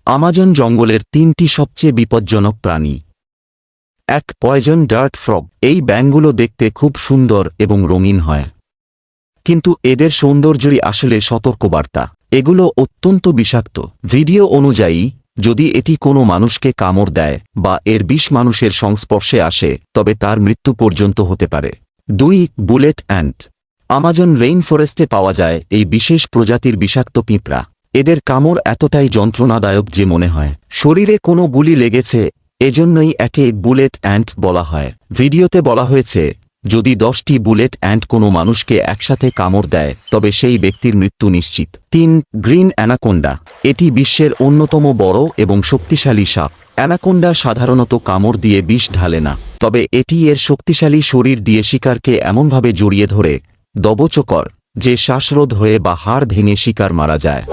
Amazon জঙ্গলের 3টি সবচেয়ে বিপজ্জনক প্রাণী। 1. Poison dart frog. এই ব্যাঙগুলো দেখতে খুব সুন্দর এবং রঙিন হয়, কিন্তু এদের সৌন্দর্যই আসলে সতর্কবার্তা। এগুলো অত্যন্ত বিষাক্ত। ভিডিও অনুযায়ী, যদি এটি কোনো মানুষকে কামড় দেয় বা এর বিষ মানুষের সংস্পর্শে আসে, তবে তার মৃত্যু পর্যন্ত হতে পারে। 2. Bullet ant. আমাজন রেইন ফরেস্টে পাওয়া যায় এই বিশেষ প্রজাতির বিষাক্ত পিঁপড়া। এদের কামড় এতটাই যন্ত্রণাদায়ক যে মনে হয় শরীরে কোনো গুলি লেগেছে। এজন্যই একে বুলেট অ্যান্ট বলা হয়। ভিডিওতে বলা হয়েছে, যদি 10টি বুলেট অ্যান্ট কোনো মানুষকে একসাথে কামড় দেয়, তবে সেই ব্যক্তির মৃত্যু নিশ্চিত। 3. Green anaconda. এটি বিশ্বের অন্যতম বড় এবং শক্তিশালী সাপ। অ্যানাকোন্ডা সাধারণত কামড় দিয়ে বিষ ঢালে না, তবে এটি এর শক্তিশালী শরীর দিয়ে শিকারকে এমনভাবে জড়িয়ে ধরে দবচকর যে শ্বাসরোধ হয়ে বা হাড় ভেঙে শিকার মারা যায়।